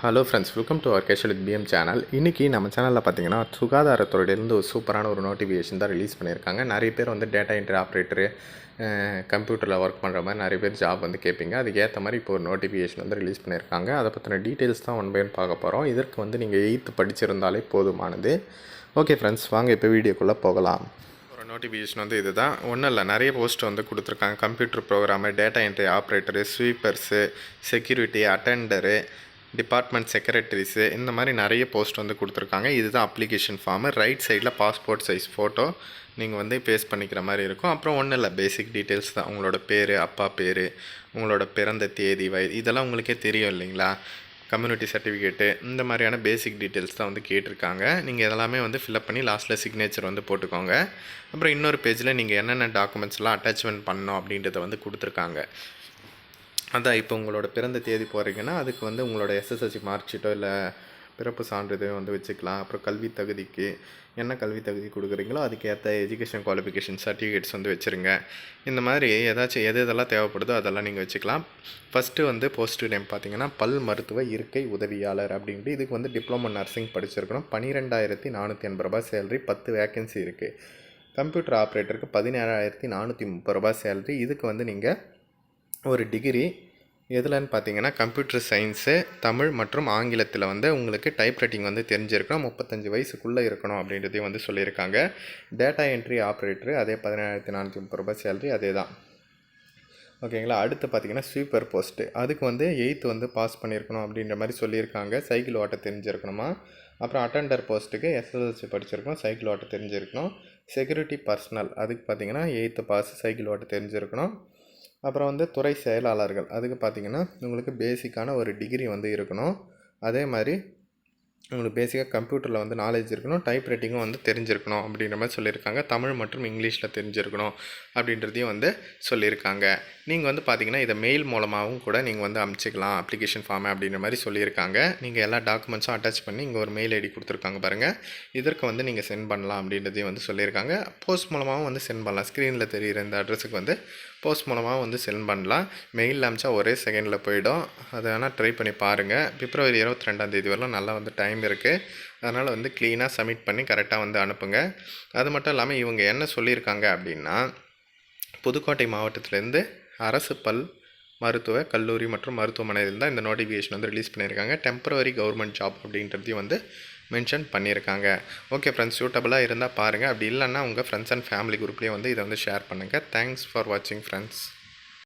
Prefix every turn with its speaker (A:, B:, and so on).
A: Hello friends, welcome to our casual with PM channel. இன்றைக்கி நம்ம சேனலில் பார்த்தீங்கன்னா சுகாதாரத்துறையிலேருந்து ஒரு சூப்பரான ஒரு நோட்டிஃபிகேஷன் தான் ரிலீஸ் பண்ணியிருக்காங்க. நிறைய பேர் வந்து டேட்டா என்ட்ரி ஆப்ரேட்டரு, கம்ப்யூட்டரில் ஒர்க் பண்ணுற மாதிரி நிறைய பேர் ஜாப் வந்து கேட்பீங்க. அதுக்கேற்ற மாதிரி இப்போ ஒரு நோட்டிஃபிகேஷன் வந்து ரிலீஸ் பண்ணியிருக்காங்க. அதை பற்றின டீட்டெயில்ஸ் தான் ஒன் பை ஒன் பார்க்க போகிறோம். இதற்கு வந்து நீங்கள் 8th படிச்சிருந்தாலே போதுமானது. ஓகே ஃப்ரெண்ட்ஸ், வாங்க இப்போ வீடியோக்குள்ளே போகலாம். ஒரு நோட்டிஃபிகேஷன் வந்து இது தான், ஒன்றும் இல்லை, நிறைய போஸ்ட் வந்து கொடுத்துருக்காங்க. Computer program, data entry operator, sweepers, security, attender, department secretaries, இந்த மாதிரி நிறைய போஸ்ட் வந்து கொடுத்துருக்காங்க. இதுதான் அப்ளிகேஷன் ஃபார்மு. ரைட் சைடில் பாஸ்போர்ட் சைஸ் ஃபோட்டோ நீங்கள் வந்து பேஸ்ட் பண்ணிக்கிற மாதிரி இருக்கும். அப்புறம் ஒன்றும் இல்லை, பேசிக் டீட்டெயில்ஸ் தான். உங்களோட பேர், அப்பா பேர், உங்களோட பிறந்த தேதி, வயது, இதெல்லாம் உங்களுக்கே தெரியும் இல்லைங்களா. கம்யூனிட்டி சர்டிஃபிகேட்டு, இந்த மாதிரியான பேசிக் டீட்டெயில்ஸ் தான் வந்து கேட்டிருக்காங்க. நீங்கள் இதெல்லாமே வந்து ஃபில்அப் பண்ணி லாஸ்ட்டில் சிக்னேச்சர் வந்து போட்டுக்கோங்க. அப்புறம் இன்னொரு பேஜில் நீங்கள் என்னென்ன டாக்குமெண்ட்ஸ்லாம் அட்டாச்மெண்ட் பண்ணணும் அப்படின்றத வந்து கொடுத்துருக்காங்க. அதான் இப்போ உங்களோட பிறந்த தேதி போகிறீங்கன்னா அதுக்கு வந்து உங்களோட எஸ்எஸ்எல்சி மார்க் ஷீட்டோ இல்லை பிறப்பு சான்றிதழ் வந்து வச்சுக்கலாம். அப்புறம் கல்வி தகுதிக்கு என்ன கல்வி தகுதி கொடுக்குறீங்களோ அதுக்கேற்ற எஜுகேஷன் குவாலிஃபிகேஷன் சர்டிஃபிகேட்ஸ் வந்து வச்சுருங்க. இந்த மாதிரி ஏதாச்சும் எதெல்லாம் தேவைப்படுதோ அதெல்லாம் நீங்கள் வச்சுக்கலாம். ஃபஸ்ட்டு வந்து போஸ்ட்டு நேம் பார்த்தீங்கன்னா பல் மருத்துவ இருக்கை உதவியாளர் அப்படின்ட்டு. இதுக்கு வந்து டிப்ளமோ நர்சிங் படிச்சிருக்கணும். 12,480 ரூபாய் சேலரி, 10 வேக்கன்சி இருக்குது. கம்ப்யூட்டர் ஆப்ரேட்டருக்கு 17,430 ரூபாய் சேலரி. இதுக்கு வந்து நீங்கள் ஒரு டிகிரி எதுலன்னு பார்த்தீங்கன்னா கம்ப்யூட்டர் சயின்ஸு, தமிழ் மற்றும் ஆங்கிலத்தில் வந்து உங்களுக்கு டைப் ரைட்டிங் வந்து தெரிஞ்சிருக்கணும். 35 வயசுக்குள்ளே இருக்கணும் அப்படின்றதையும் வந்து சொல்லியிருக்காங்க. டேட்டா என்ட்ரி ஆப்ரேட்டரு அதே 17,430 ரூபாய் சேலரி, அதே தான். ஓகேங்களா. அடுத்து பார்த்தீங்கன்னா ஸ்வீப்பர் போஸ்ட்டு, அதுக்கு வந்து 8th வந்து பாஸ் பண்ணியிருக்கணும் அப்படின்ற மாதிரி சொல்லியிருக்காங்க. சைக்கிள் ஓட்ட தெரிஞ்சிருக்கணுமா. அப்புறம் அட்டெண்டர் போஸ்ட்டுக்கு எஸ்எஸ்எல்சி படிச்சிருக்கணும், சைக்கிள் ஓட்ட தெரிஞ்சிருக்கணும். செக்யூரிட்டி பர்சனல், அதுக்கு பார்த்தீங்கன்னா 8th பாஸ், சைக்கிள் ஓட்ட தெரிஞ்சிருக்கணும். அப்புறம் வந்து துறை செயலாளர்கள், அதுக்கு பார்த்திங்கன்னா உங்களுக்கு பேசிக்கான ஒரு டிகிரி வந்து இருக்கணும். அதே மாதிரி உங்களுக்கு பேசிக்காக கம்ப்யூட்டரில் வந்து நாலேஜ் இருக்கணும், டைப் ரைட்டிங்கும் வந்து தெரிஞ்சிருக்கணும் அப்படின்ற மாதிரி சொல்லியிருக்காங்க. தமிழ் மற்றும் இங்கிலீஷில் தெரிஞ்சிருக்கணும் அப்படின்றதையும் வந்து சொல்லியிருக்காங்க. நீங்கள் வந்து பார்த்திங்கன்னா இதை மெயில் மூலமாகவும் கூட நீங்கள் வந்து அனுப்பிச்சிக்கலாம் அப்ளிகேஷன் ஃபார்மை அப்படின்ற மாதிரி சொல்லியிருக்காங்க. நீங்கள் எல்லா டாக்குமெண்ட்ஸும் அட்டாச் பண்ணி இங்கே ஒரு மெயில் ஐடி கொடுத்துருக்காங்க பாருங்கள், இதற்கு வந்து நீங்கள் சென்ட் பண்ணலாம் அப்படின்றதையும் வந்து சொல்லியிருக்காங்க. போஸ்ட் மூலமாகவும் வந்து சென்ட் பண்ணலாம். ஸ்க்ரீனில் தெரிகிற இந்த அட்ரஸுக்கு வந்து போஸ்ட் மூலமாக வந்து சென்ட் பண்ணலாம். மெயிலில் அனுப்பிச்சா ஒரே செகண்டில் போயிடும். அதை வேணால் ட்ரை பண்ணி பாருங்கள். பிப்ரவரி 22 வரலாம் நல்லா வந்து டைம் இருக்குது. அதனால் வந்து க்ளீனாக சப்மிட் பண்ணி கரெக்டாக வந்து அனுப்புங்க. அது மட்டும் இல்லாமல் இவங்க என்ன சொல்லியிருக்காங்க அப்படின்னா, புதுக்கோட்டை மாவட்டத்திலேருந்து அரசு பல் மருத்துவ கல்லூரி மற்றும் மருத்துவமனையில் தான் இந்த நோட்டிஃபிகேஷன் வந்து ரிலீஸ் பண்ணியிருக்காங்க. டெம்பரவரி கவர்மெண்ட் ஜாப் அப்படின்றதையும் வந்து மென்ஷன் பண்ணியிருக்காங்க. ஓகே ஃப்ரெண்ட்ஸ், சூட்டபுளாக இருந்தால் பாருங்கள். அப்படி இல்லைன்னா உங்கள் ஃப்ரெண்ட்ஸ் அண்ட் ஃபேமிலி குரூப்லேயே வந்து இதை வந்து ஷேர் பண்ணுங்கள். தேங்க்ஸ் ஃபார் வாட்சிங் ஃப்ரெண்ட்ஸ்.